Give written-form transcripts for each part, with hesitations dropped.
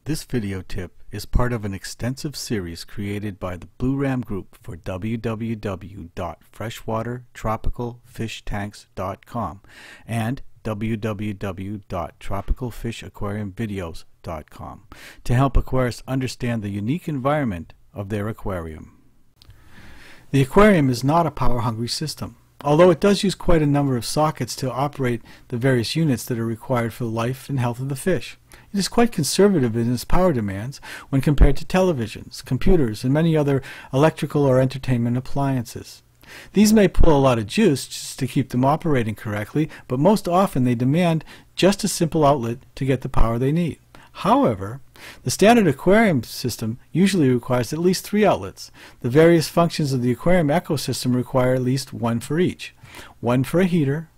This video tip is part of an extensive series created by the Blue Ram Group for www.freshwatertropicalfishtanks.com and www.tropicalfishaquariumvideos.com to help aquarists understand the unique environment of their aquarium. The aquarium is not a power-hungry system, although it does use quite a number of sockets to operate the various units that are required for the life and health of the fish. It is quite conservative in its power demands when compared to televisions, computers, and many other electrical or entertainment appliances. These may pull a lot of juice just to keep them operating correctly, but most often they demand just a simple outlet to get the power they need. However, the standard aquarium system usually requires at least 3 outlets. The various functions of the aquarium ecosystem require at least one for each. One for a heater,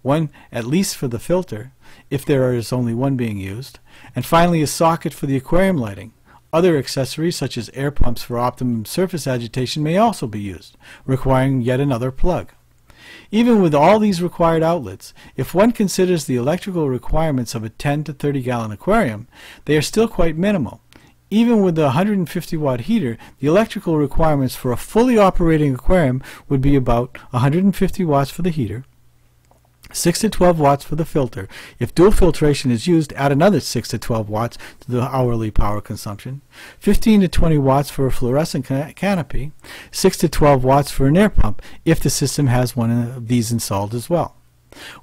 one at least for the filter, if there is only one being used, and finally a socket for the aquarium lighting. Other accessories such as air pumps for optimum surface agitation may also be used, requiring yet another plug. Even with all these required outlets, if one considers the electrical requirements of a 10 to 30 gallon aquarium, they are still quite minimal. Even with the 150 watt heater, the electrical requirements for a fully operating aquarium would be about 150 watts for the heater, 6 to 12 watts for the filter. If dual filtration is used, add another 6 to 12 watts to the hourly power consumption, 15 to 20 watts for a fluorescent canopy, 6 to 12 watts for an air pump if the system has one of these installed as well.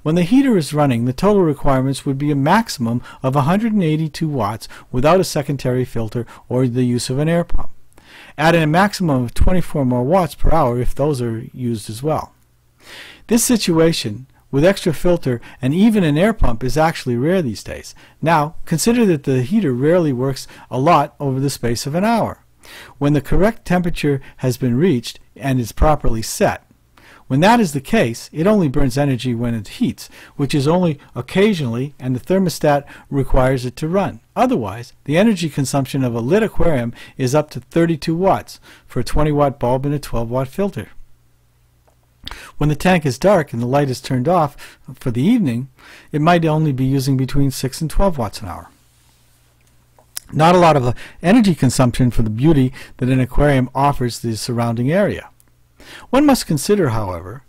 When the heater is running, the total requirements would be a maximum of 182 watts without a secondary filter or the use of an air pump. Add in a maximum of 24 more watts per hour if those are used as well. This situation with extra filter and even an air pump is actually rare these days. Now, consider that the heater rarely works a lot over the space of an hour. When the correct temperature has been reached and is properly set. When that is the case, it only burns energy when it heats, which is only occasionally, and the thermostat requires it to run. Otherwise, the energy consumption of a lit aquarium is up to 32 watts for a 20 watt bulb and a 12 watt filter. When the tank is dark and the light is turned off for the evening, it might only be using between 6 and 12 watts an hour. Not a lot of energy consumption for the beauty that an aquarium offers the surrounding area. One must consider, however,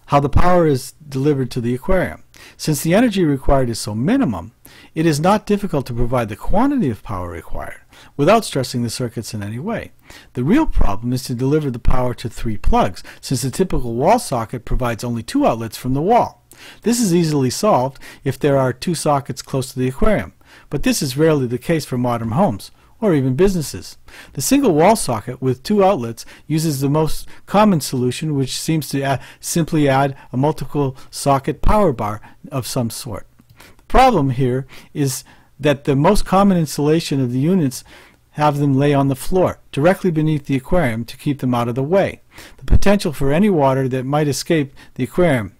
how the power is delivered to the aquarium. Since the energy required is so minimum, it is not difficult to provide the quantity of power required without stressing the circuits in any way. The real problem is to deliver the power to 3 plugs, since the typical wall socket provides only 2 outlets from the wall. This is easily solved if there are 2 sockets close to the aquarium, but this is rarely the case for modern homes or even businesses. The single wall socket with 2 outlets uses the most common solution, which seems to simply add a multiple socket power bar of some sort. The problem here is that the most common installation of the units have them lay on the floor, directly beneath the aquarium to keep them out of the way. The potential for any water that might escape the aquarium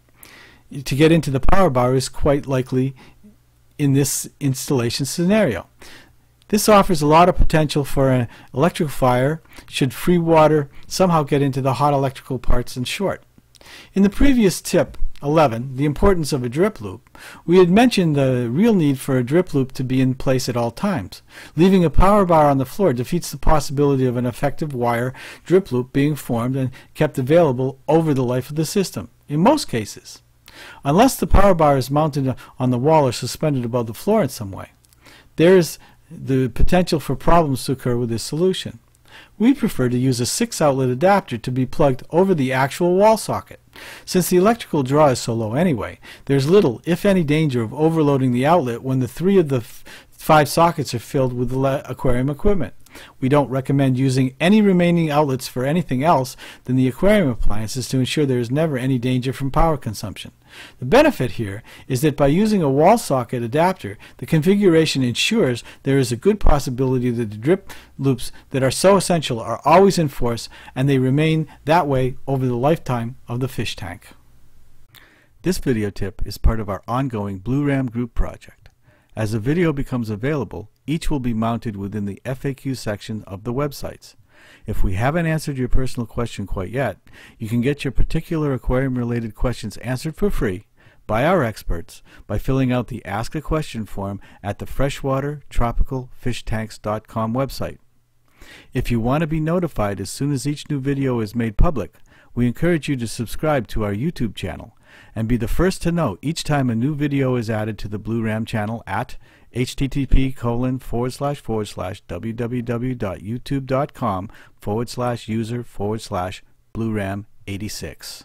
to get into the power bar is quite likely in this installation scenario. This offers a lot of potential for an electrical fire should free water somehow get into the hot electrical parts and short. In the previous tip 11, the importance of a drip loop, we had mentioned the real need for a drip loop to be in place at all times. Leaving a power bar on the floor defeats the possibility of an effective wire drip loop being formed and kept available over the life of the system. In most cases, unless the power bar is mounted on the wall or suspended above the floor in some way, there is the potential for problems to occur with this solution. We prefer to use a 6-outlet adapter to be plugged over the actual wall socket. Since the electrical draw is so low anyway, there's little, if any, danger of overloading the outlet when the 3 of the 5 sockets are filled with the aquarium equipment. We don't recommend using any remaining outlets for anything else than the aquarium appliances to ensure there is never any danger from power consumption. The benefit here is that by using a wall socket adapter, the configuration ensures there is a good possibility that the drip loops that are so essential are always in force, and they remain that way over the lifetime of the fish tank. This video tip is part of our ongoing Blue Ram Group project. As the video becomes available, each will be mounted within the FAQ section of the websites. If we haven't answered your personal question quite yet, you can get your particular aquarium-related questions answered for free by our experts by filling out the Ask a Question form at the freshwatertropicalfishtanks.com website. If you want to be notified as soon as each new video is made public, we encourage you to subscribe to our YouTube channel and be the first to know each time a new video is added to the Blue Ram channel at http://www.youtube.com/user/BlueRam86.